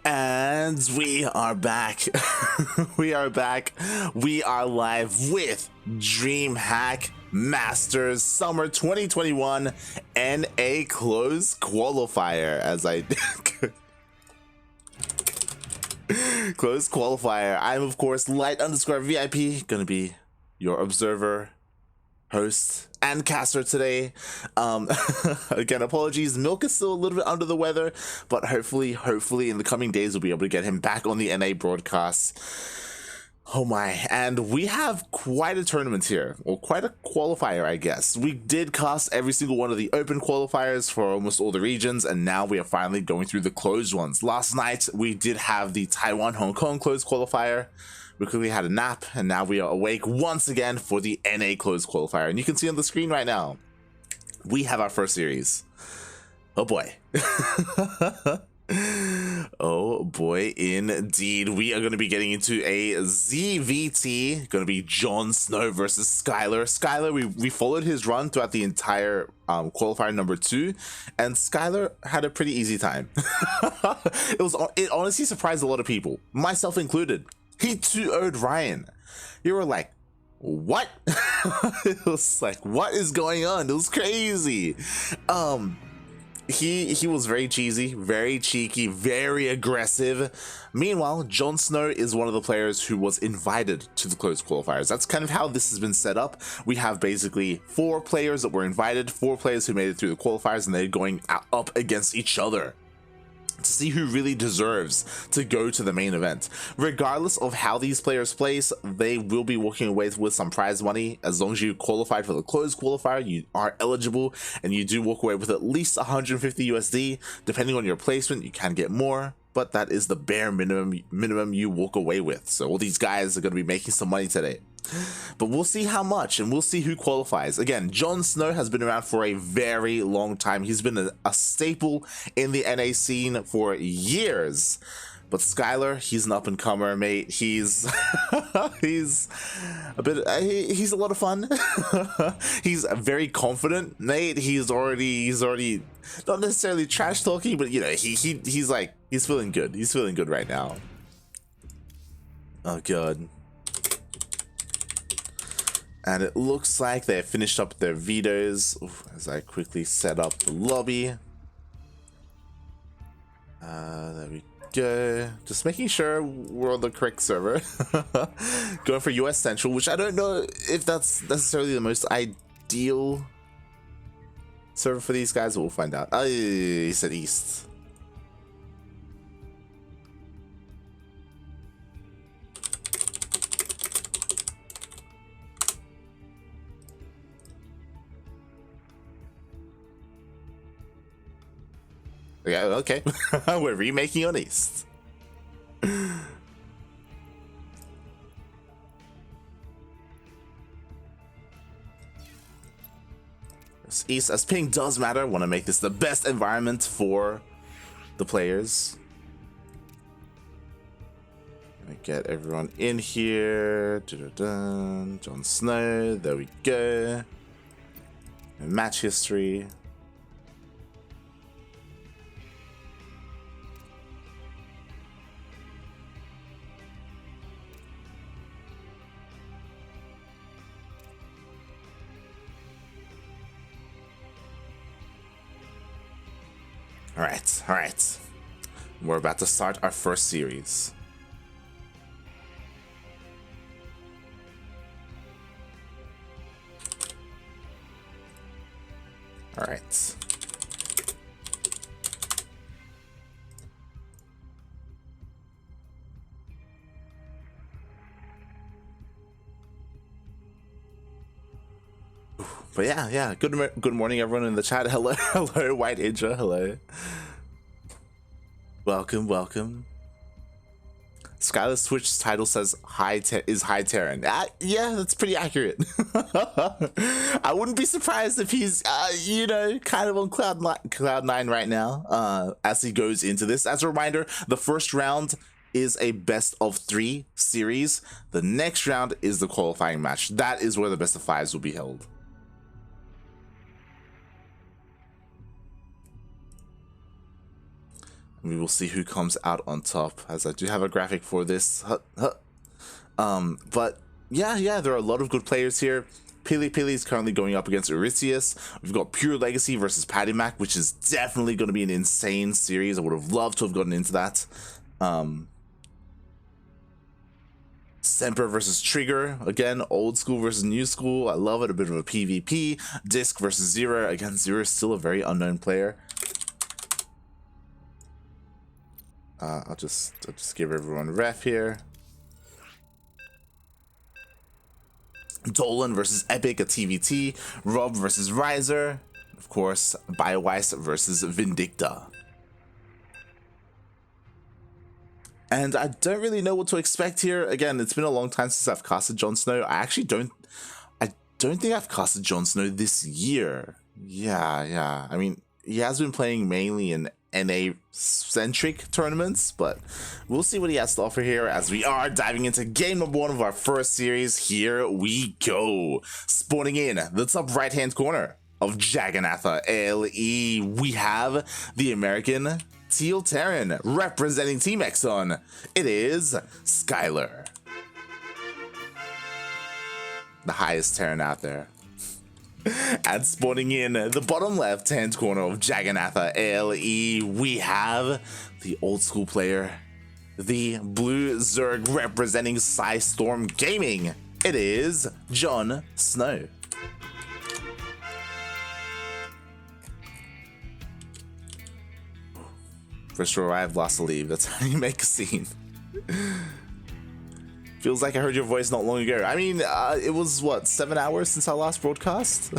And we are back. We are back. We are live with DreamHack Masters Summer 2021 NA Close Qualifier. As I Close Qualifier. I'm of course Light_VIP, gonna be your observer, host, and caster today. Again, apologies, Milk is still a little bit under the weather, but hopefully in the coming days we'll be able to get him back on the NA broadcast. Oh my, and we have quite a tournament here, or quite a qualifier, I guess. We did cast every single one of the open qualifiers for almost all the regions, and now we are finally going through the closed ones. Last night we did have the Taiwan Hong Kong closed qualifier. We quickly had a nap, and now we are awake once again for the NA closed qualifier. And you can see on the screen right now, we have our first series. Oh boy. Oh boy, indeed. We are going to be getting into a ZVT. Going to be JonSnow versus Skyler. Skyler, we followed his run throughout the entire qualifier number 2, and Skyler had a pretty easy time. It honestly surprised a lot of people, myself included. He 2-0'd Ryan. You were like, what? It was like, what is going on? It was crazy. He was very cheesy, very cheeky, very aggressive. Meanwhile, JonSnow is one of the players who was invited to the closed qualifiers. That's kind of how this has been set up. We have basically 4 players that were invited, 4 players who made it through the qualifiers, and they're going up against each other to see who really deserves to go to the main event. Regardless of how these players place, they will be walking away with some prize money. As long as you qualified for the closed qualifier, you are eligible, and you do walk away with at least 150 USD. Depending on your placement, you can get more, but that is the bare minimum you walk away with. So all these guys are going to be making some money today. But we'll see how much, and we'll see who qualifies. Again, JonSnow has been around for a very long time. He's been a staple in the NA scene for years. But Skyler, he's an up-and-comer, mate. He's he's a lot of fun. He's very confident, mate. He's already not necessarily trash talking, but you know, he's like, he's feeling good. He's feeling good right now. Oh god. And it looks like they finished up their vetoes. As I quickly set up the lobby. There we go. Just making sure we're on the correct server. Going for US Central, which I don't know if that's necessarily the most ideal server for these guys, but we'll find out. Oh, he said East. Yeah, okay. We're remaking on East. East, as ping does matter. I want to make this the best environment for the players. Gonna get everyone in here. JonSnow, there we go. And match history. All right. We're about to start our first series. All right. But yeah. Good morning, everyone in the chat. Hello, White Hydra. Hello. Welcome. Skyler's Twitch title says High Terran. Yeah, that's pretty accurate. I wouldn't be surprised if he's, you know, kind of on cloud 9 right now as he goes into this. As a reminder, the first round is a best of 3 series. The next round is the qualifying match. That is where the best of 5s will be held. We will see who comes out on top, as I do have a graphic for this. But yeah, there are a lot of good players here. Pili is currently going up against Eurystheus. We've got Pure Legacy versus PattyMac, which is definitely going to be an insane series. I would have loved to have gotten into that. Semper versus Trigger, again, old school versus new school. I love it, a bit of a PvP. Disc versus Zero, again, Zero is still a very unknown player. I'll just give everyone a ref here. Dolan versus Epic, a TvT. Rob versus Riser. Of course, Biowise versus Vindicta. And I don't really know what to expect here. Again, it's been a long time since I've casted JonSnow. I don't think I've casted JonSnow this year. Yeah. I mean, he has been playing mainly in NA-centric tournaments, but we'll see what he has to offer here as we are diving into game number 1 of our first series. Here we go. Spawning in the top right-hand corner of Jagannatha LE, we have the American Teal Terran representing Team Exxon. It is Skyler, the highest Terran out there. And spawning in the bottom left-hand corner of Jagannatha LE, we have the old school player, the Blue Zerg representing Psystorm Gaming. It is JonSnow. First to arrive, last to leave. That's how you make a scene. Feels like I heard your voice not long ago. I mean, it was, what, 7 hours since our last broadcast?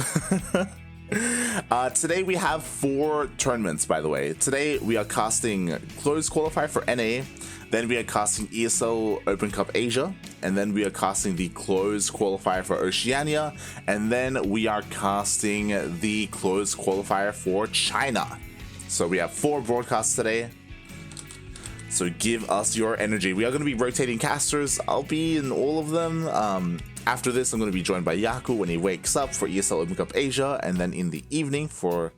Today we have 4 tournaments, by the way. Today we are casting Closed Qualifier for NA, then we are casting ESL Open Cup Asia, and then we are casting the Closed Qualifier for Oceania, and then we are casting the Closed Qualifier for China. So we have 4 broadcasts today. So give us your energy. We are going to be rotating casters. I'll be in all of them. After this, I'm going to be joined by Yaku when he wakes up for ESL Open Cup Asia. And then in the evening for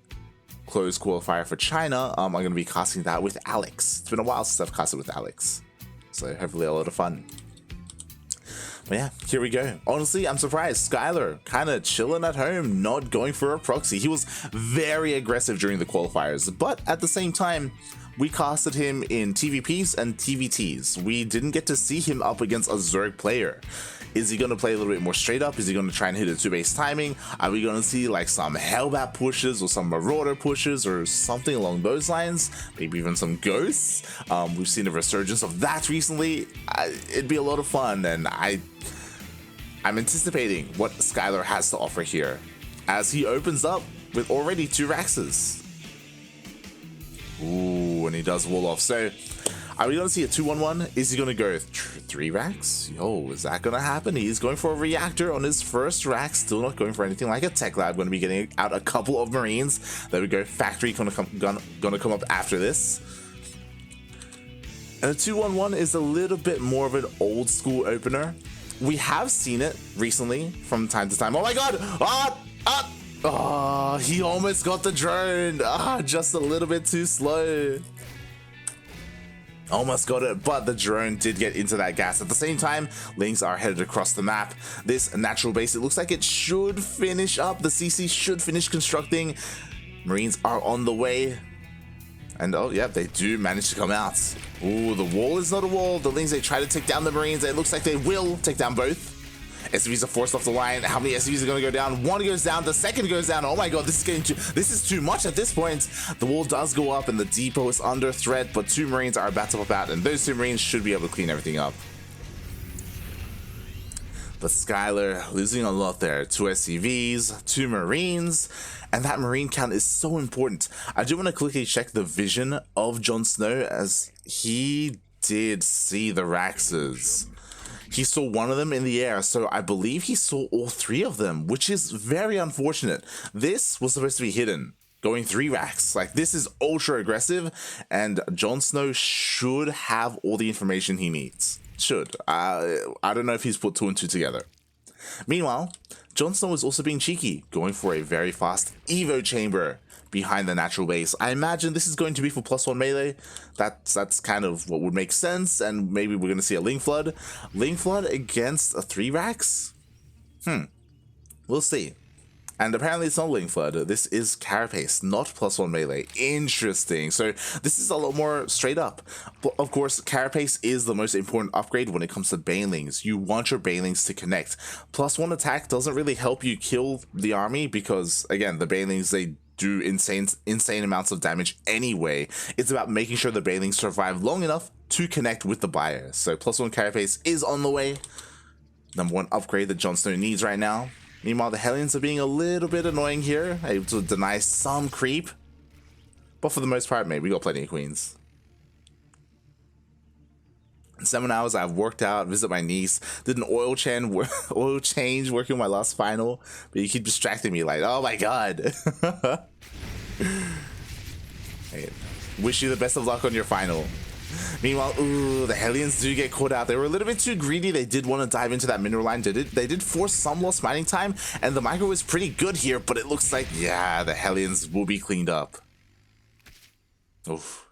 Closed Qualifier for China, I'm going to be casting that with Alex. It's been a while since I've casted with Alex. So hopefully a lot of fun. But yeah, here we go. Honestly, I'm surprised. Skyler kind of chilling at home, not going for a proxy. He was very aggressive during the qualifiers, but at the same time, we casted him in TVPs and TVTs. We didn't get to see him up against a Zerg player. Is he going to play a little bit more straight up? Is he going to try and hit a 2-base timing? Are we going to see like some Hellbat pushes or some Marauder pushes or something along those lines? Maybe even some Ghosts? We've seen a resurgence of that recently. It'd be a lot of fun, and I'm anticipating what Skyler has to offer here as he opens up with already 2 Raxes. Ooh, and he does wall off. So are we going to see a 2-1-1? Is he going to go 3 racks? Yo, is that going to happen? He's going for a reactor on his first rack. Still not going for anything like a tech lab. Going to be getting out a couple of Marines. There we go. Factory gonna come up after this. And a 2-1-1 is a little bit more of an old school opener. We have seen it recently from time to time. Oh my god! Oh, he almost got the drone. Just a little bit too slow. Almost got it, but the drone did get into that gas. At the same time, Lings are headed across the map. This natural base, it looks like it should finish up. The CC should finish constructing. Marines are on the way. And oh yeah, they do manage to come out. Ooh, the wall is not a wall. The Lings, they try to take down the Marines. It looks like they will take down both. SCVs are forced off the line. How many SCVs are going to go down? One goes down, the second goes down. Oh my god, this is too much at this point. The wall does go up and the depot is under threat, but 2 Marines are about to pop out, and those 2 Marines should be able to clean everything up. But Skyler losing a lot there. 2 SCVs, 2 Marines, and that Marine count is so important. I do want to quickly check the vision of JonSnow, as he did see the Raxes. He saw one of them in the air, so I believe he saw all 3 of them, which is very unfortunate. This was supposed to be hidden, going 3 racks. Like, this is ultra aggressive, and JonSnow should have all the information he needs. Should. I don't know if he's put 2 and 2 together. Meanwhile, JonSnow is also being cheeky, going for a very fast Evo chamber. behind the natural base. I imagine this is going to be for +1 melee. That's kind of what would make sense, and maybe we're going to see a Ling Flood. Ling Flood against a 3-Rax? We'll see. And apparently it's not Ling Flood. This is Carapace, not +1 melee. Interesting. So this is a lot more straight up. But of course, Carapace is the most important upgrade when it comes to Banelings. You want your Banelings to connect. +1 attack doesn't really help you kill the army because, again, the Banelings, they do insane amounts of damage anyway. It's about making sure the Banelings survive long enough to connect with the buyer. So +1 Carapace is on the way. #1 upgrade that JonSnow needs right now. Meanwhile, the Hellions are being a little bit annoying here, able to deny some creep. But for the most part, mate, we got plenty of queens. In 7 hours, I've worked out, visit my niece, did an oil change working on my last final, but you keep distracting me like, oh my god. Hey, wish you the best of luck on your final. Meanwhile, ooh, the Hellions do get caught out. They were a little bit too greedy. They did want to dive into that mineral line. They did force some lost mining time, and the micro was pretty good here, but it looks like, yeah, the Hellions will be cleaned up. Oof.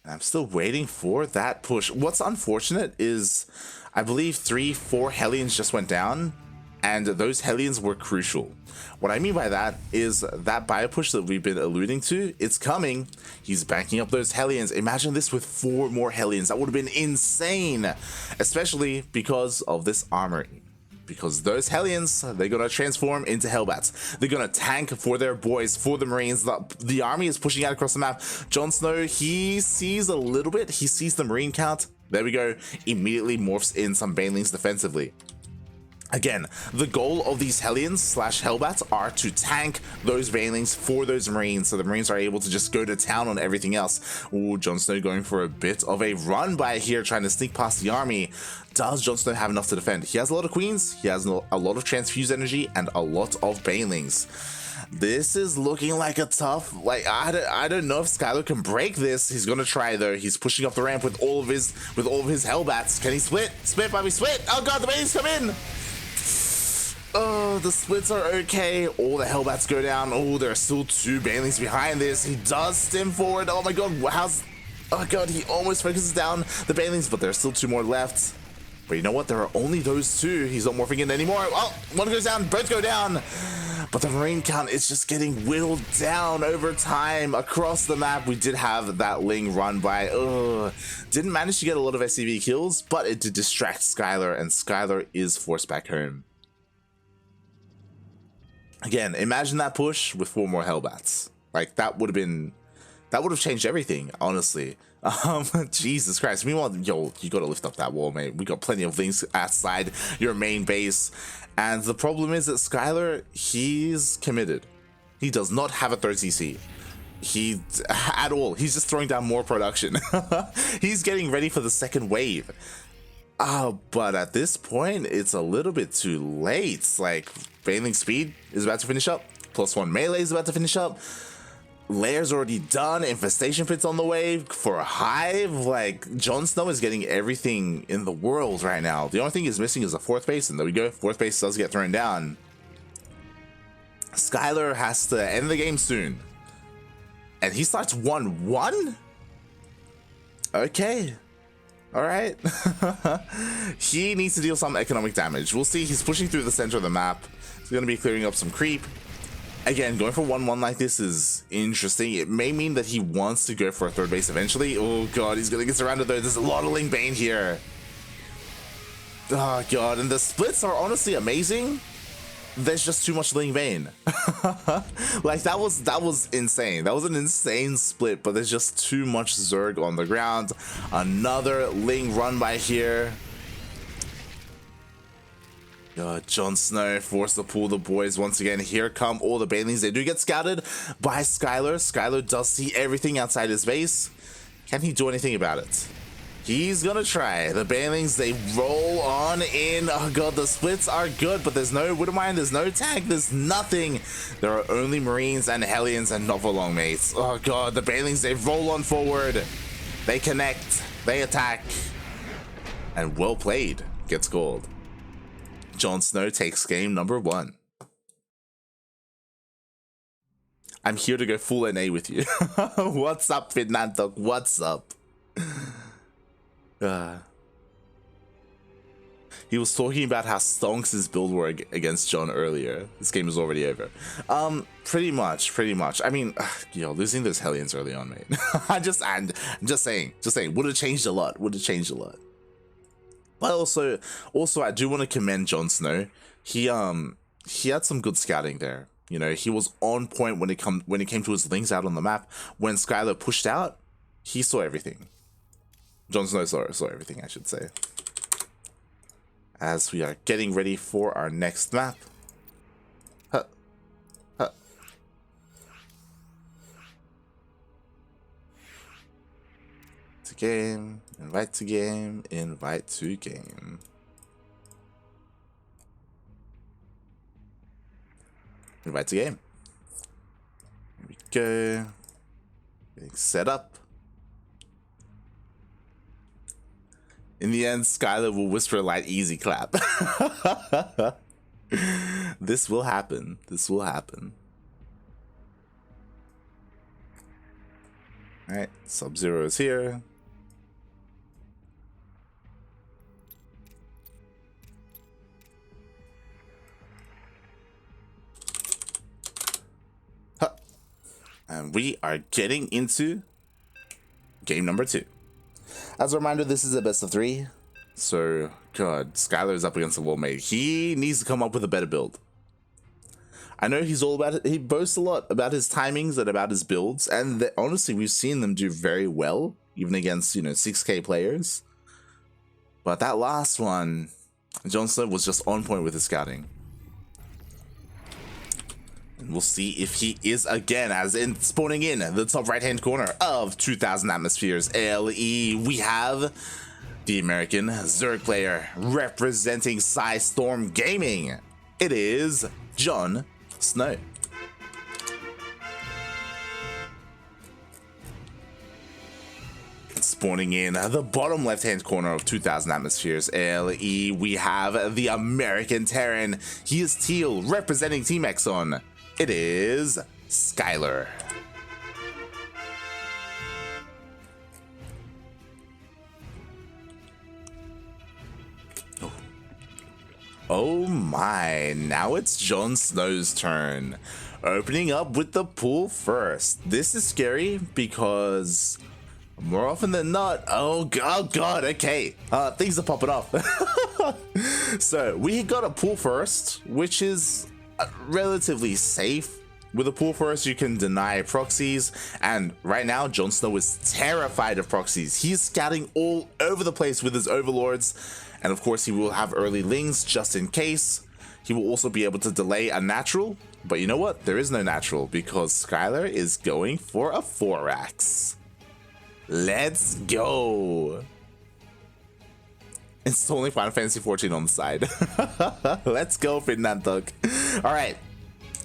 And I'm still waiting for that push. What's unfortunate is, I believe 3-4 Hellions just went down, and those Hellions were crucial. What I mean by that is that bio push that we've been alluding to, it's coming. He's banking up those Hellions. Imagine this with 4 more Hellions. That would have been insane, especially because of this armory. Because those Hellions, they're going to transform into Hellbats. They're going to tank for their boys, for the Marines. The army is pushing out across the map. JonSnow, he sees a little bit. He sees the Marine count. There we go. Immediately morphs in some Banelings defensively. Again, the goal of these Hellions / Hellbats are to tank those Banelings for those Marines, so the Marines are able to just go to town on everything else. Ooh, JonSnow going for a bit of a run by here, trying to sneak past the army. Does JonSnow have enough to defend? He has a lot of queens, he has a lot of transfuse energy, and a lot of Banelings. This is looking like a tough, like, I don't know if Skyler can break this. He's gonna try though. He's pushing up the ramp with all of his Hellbats. Can he split? Split, Bobby, split! Oh god, the Banelings come in! Oh, the splits are okay. All the Hellbats go down. Oh, there are still 2 Banelings behind this. He does stim forward. Oh my god, oh god, he almost focuses down the Banelings, but there are still 2 more left. But you know what? There are only those 2. He's not morphing in anymore. Oh, one goes down, both go down. But the Marine count is just getting whittled down over time across the map. We did have that Ling run by. Ugh. Didn't manage to get a lot of SCV kills, but it did distract Skyler, and Skyler is forced back home. Again, imagine that push with 4 more Hellbats. Like, that would have changed everything, honestly. Jesus Christ. Meanwhile, yo, you gotta lift up that wall, mate. We got plenty of things outside your main base. And the problem is that Skyler, he's committed. He does not have a 3rd CC. At all. He's just throwing down more production. He's getting ready for the 2nd wave. But at this point, it's a little bit too late. Like, Baneling speed is about to finish up. +1 melee is about to finish up. Lair's already done. Infestation pit's on the way for a hive. Like, JonSnow is getting everything in the world right now. The only thing he's missing is a 4th base, and there we go. 4th base does get thrown down. Skyler has to end the game soon. And he starts 1-1? Okay. Alright. He needs to deal some economic damage. We'll see. He's pushing through the center of the map. He's going to be clearing up some creep. Again, going for 1-1 like this is interesting. It may mean that he wants to go for a 3rd base eventually. Oh god, he's going to get surrounded though. There's a lot of Ling Bane here. Oh god, and the splits are honestly amazing. There's just too much Ling Bane. Like, that was insane. That was an insane split, but there's just too much Zerg on the ground. Another Ling run by here. JonSnow forced to pull the boys once again. Here come all the Banelings. They do get scouted by Skyler. Skyler does see everything outside his base. Can he do anything about it? He's gonna try. The Banelings, they roll on in. Oh god, the splits are good, but there's no Widowmine, there's no tank, there's nothing. There are only Marines and Hellions and not for long, mates. Oh god, the Banelings, they roll on forward. They connect, they attack. And well played gets gold. JonSnow takes game number 1. I'm here to go full NA with you. What's up, Fernando? What's up? He was talking about how stonks build were against John earlier. This game is already over. Pretty much. I mean, yo, losing those Hellions early on, mate. I'm just saying, would have changed a lot. But also, I do want to commend JonSnow. He had some good scouting there. You know, he was on point when it came to his lings out on the map. When Skyler pushed out, he saw everything. JonSnow saw everything, I should say. As we are getting ready for our next map. To game, invite to game, invite to game. Invite to game. Here we go. Getting set up. In the end, Skyler will whisper a light easy clap. This will happen. Alright, Sub-Zero is here. And we are getting into game number 2. As a reminder, this is a best of 3. So, God, Skyler is up against the wall, mate. He needs to come up with a better build. I know he's all about it. He boasts a lot about his timings and about his builds. And honestly, we've seen them do very well, even against, 6K players. But that last one, JonSnow was just on point with his scouting. And we'll see if he is again, as in spawning in the top right-hand corner of 2000 Atmospheres LE. We have the American Zerg player representing Storm Gaming. It is JonSnow. Spawning in the bottom left-hand corner of 2000 Atmospheres LE, we have the American Terran. He is teal, representing Team Exxon. It is Skyler. Oh my, now it's JonSnow's turn. Opening up with the pool first. This is scary because more often than not, oh god, okay. Things are popping off. So we got a pool first, which is relatively safe. With a pool first, you can deny proxies, and right now JonSnow is terrified of proxies. He's scouting all over the place with his overlords, and of course he will have early lings just in case. He will also be able to delay a natural, but you know what? There is no natural because Skyler is going for a 4-axe. Let's go. Installing Final Fantasy 14 on the side. Let's go, Fernando. All right.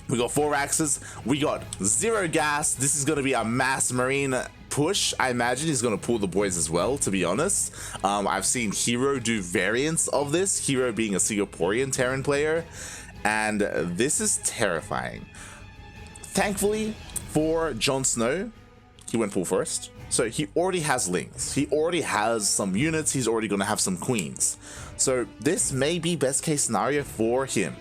We got 4 axes. We got 0 gas. This is going to be a mass marine push. I imagine he's going to pull the boys as well, to be honest. I've seen Hero do variants of this. Hero being a Singaporean Terran player. And this is terrifying. Thankfully for JonSnow, he went full first. So he already has lings. He already has some units. He's already going to have some queens. So this may be best case scenario for him.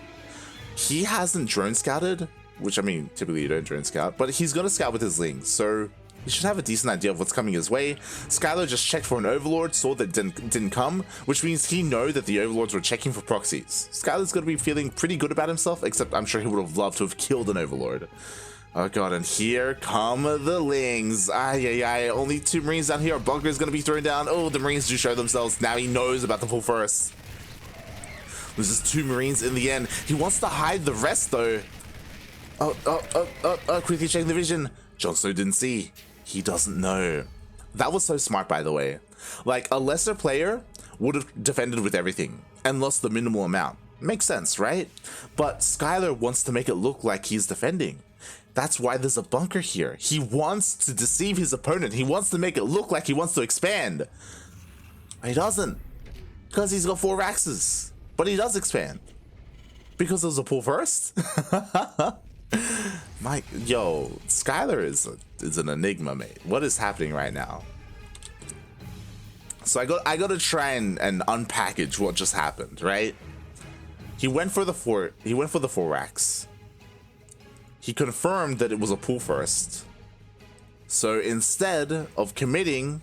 He hasn't drone scouted, which I mean, typically you don't drone scout, but he's going to scout with his lings. So he should have a decent idea of what's coming his way. Skyler just checked for an overlord, saw that didn't come, which means he knows that the overlords were checking for proxies. Skyler's going to be feeling pretty good about himself, except I'm sure he would have loved to have killed an overlord. Oh god, and here come the lings. Only 2 marines down here. A bunker is going to be thrown down. Oh, the marines do show themselves. Now he knows about the full first. Loses 2 marines in the end. He wants to hide the rest though. Quickly checking the vision. JonSnow didn't see. He doesn't know. That was so smart, by the way. Like, a lesser player would have defended with everything and lost the minimal amount. Makes sense, right? But Skyler wants to make it look like he's defending. That's why there's a bunker here. He wants to deceive his opponent. He wants to make it look like he wants to expand. But he doesn't. Because he's got 4 axes. But he does expand. Because it was a pull first. Yo, Skyler is an enigma, mate. What is happening right now? So I got to try and unpackage what just happened, right? He went for the four racks. He confirmed that it was a pull first. So instead of committing,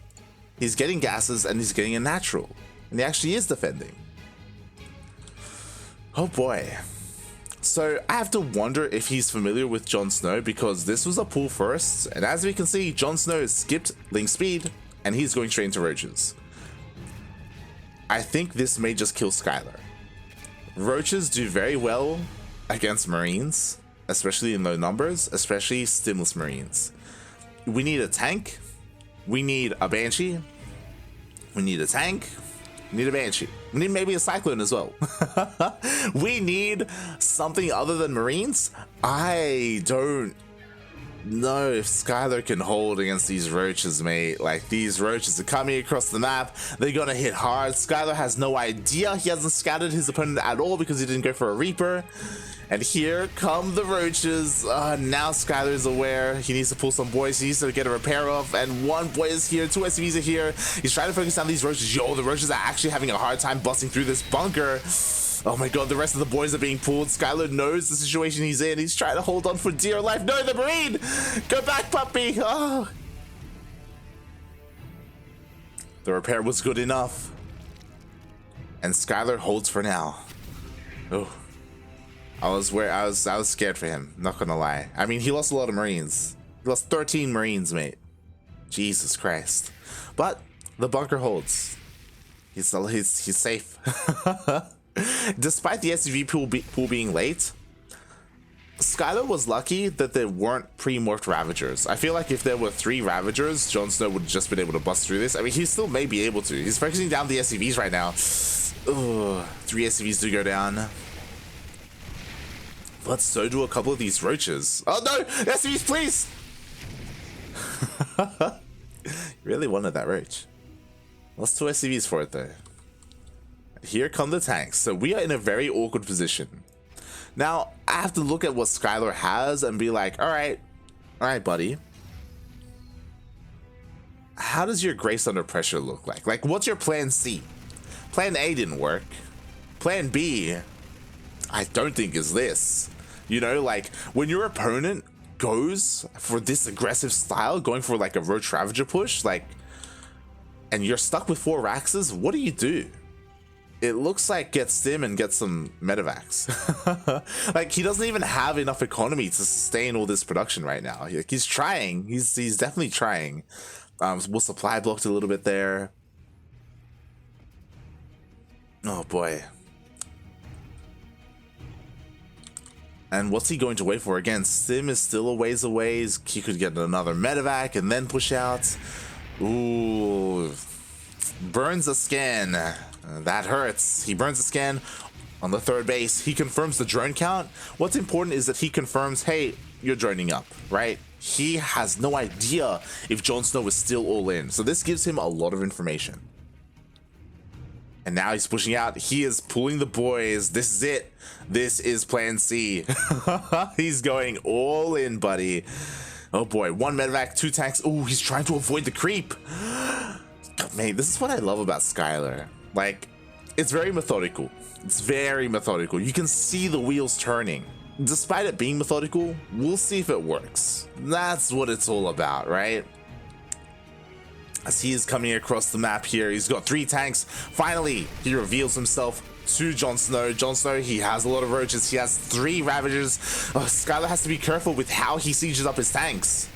he's getting gases and he's getting a natural. And he actually is defending. Oh boy. So I have to wonder if he's familiar with JonSnow, because this was a pull first. And as we can see, JonSnow skipped link speed and he's going straight into roaches. I think this may just kill Skyler. Roaches do very well against Marines, especially in low numbers, especially stimulus Marines. We need a tank, we need a Banshee, we need a tank, we need a Banshee, we need maybe a Cyclone as well. We need something other than Marines. I don't know if Skyler can hold against these roaches, mate. Like, these roaches are coming across the map, they're gonna hit hard. Skyler has no idea. He hasn't scouted his opponent at all because he didn't go for a Reaper. And here come the roaches. Now Skyler is aware. He needs to pull some boys. He needs to get a repair off. And one boy is here. Two SCVs are here. He's trying to focus on these roaches. Yo, the roaches are actually having a hard time busting through this bunker. Oh my god, the rest of the boys are being pulled. Skyler knows the situation he's in. He's trying to hold on for dear life. No, the Marine! Go back, puppy! Oh. The repair was good enough. And Skyler holds for now. Oh. I was scared for him, not gonna lie. I mean, he lost a lot of Marines. He lost 13 Marines, mate. Jesus Christ. But the bunker holds. He's safe. Despite the SUV pool being late, Skyler was lucky that there weren't pre-morphed Ravagers. I feel like if there were 3 Ravagers, JonSnow would have just been able to bust through this. I mean, he still may be able to. He's focusing down the SUVs right now. Ugh, 3 SUVs do go down. But so do a couple of these roaches. Oh no! SUVs, please! Really wanted that roach. Lost 2 SUVs for it though. Here come the tanks. So we are in a very awkward position. Now, I have to look at what Skyler has and be like, alright, buddy. How does your grace under pressure look like? Like, what's your plan C? Plan A didn't work. Plan B, I don't think is this. You know, like, when your opponent goes for this aggressive style, going for like a Roach Ravager push, like, and you're stuck with 4 Raxes, what do? It looks like get Stim and get some Medivacs. Like, he doesn't even have enough economy to sustain all this production right now. He's trying. He's definitely trying. We'll supply blocked a little bit there. Oh boy. And what's he going to wait for? Again, Stim is still a ways away. He could get another Medivac and then push out. Ooh. Burns a scan. That hurts. He burns a scan on the 3rd base. He confirms the drone count. What's important is that he confirms, hey, you're droning up, right? He has no idea if JonSnow is still all in. So this gives him a lot of information. And now he's pushing out. He is pulling the boys. This is it. This is plan C. He's going all in, buddy. Oh boy, 1 Medivac, 2 tanks. Ooh, he's trying to avoid the creep. God, man, this is what I love about Skyler. Like, it's very methodical. It's very methodical. You can see the wheels turning. Despite it being methodical, we'll see if it works. That's what it's all about, right? As he is coming across the map here, he's got 3 tanks. Finally, he reveals himself to JonSnow. JonSnow, he has a lot of roaches. He has 3 Ravagers. Oh, Skyler has to be careful with how he sieges up his tanks.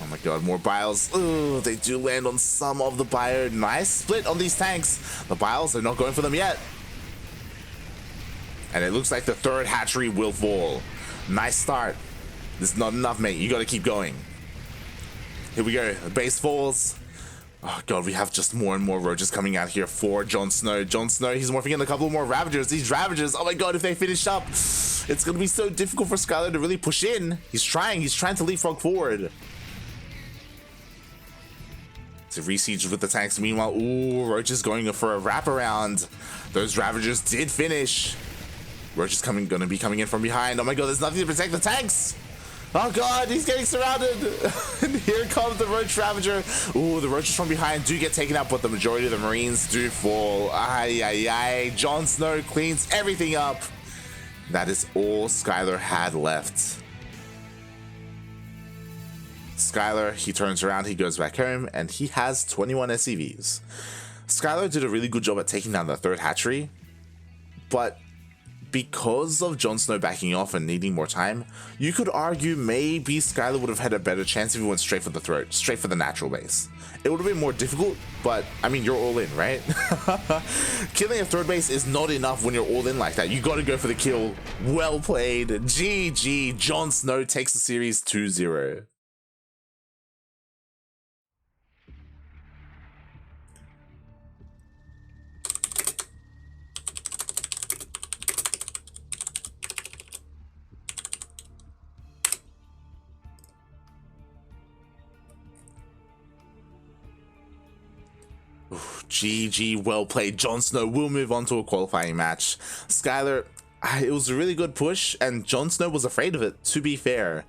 Oh my god, more biles. Oh, they do land on some of the bio. Nice split on these tanks. The biles, they're not going for them yet. And it looks like the 3rd hatchery will fall. Nice start. This is not enough, mate. You gotta keep going. Here we go. The base falls. Oh god, we have just more and more roaches coming out here for JonSnow. JonSnow, he's morphing in a couple more Ravagers. These Ravagers, oh my god, if they finish up, it's gonna be so difficult for Skyler to really push in. He's trying to leapfrog forward. To re-siege with the tanks. Meanwhile, ooh, Roach is going for a wraparound. Those Ravagers did finish. Roach is gonna be coming in from behind. Oh my god, there's nothing to protect the tanks. Oh god, he's getting surrounded. And here comes the Roach Ravager. Ooh, the Roaches from behind do get taken out, but the majority of the Marines do fall. Ay, ay, ay. JonSnow cleans everything up. That is all Skyler had left. Skyler, he turns around, he goes back home, and he has 21 SCVs. Skyler did a really good job at taking down the third hatchery, but because of JonSnow backing off and needing more time, you could argue maybe Skyler would have had a better chance if he went straight for the throat, straight for the natural base. It would have been more difficult, but I mean, you're all in, right? Killing a third base is not enough when you're all in like that. You got to go for the kill. Well played. GG. JonSnow takes the series 2-0. GG, well played. JonSnow will move on to a qualifying match. Skyler, it was a really good push, and JonSnow was afraid of it, to be fair.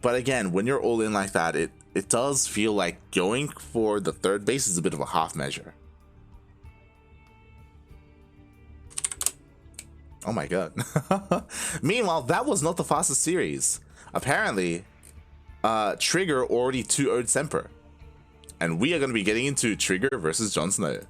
But again, when you're all in like that, it does feel like going for the third base is a bit of a half measure. Oh my god. Meanwhile, that was not the fastest series. Apparently, Trigger already 2-0'd Semper. And we are going to be getting into Trigger versus JonSnow.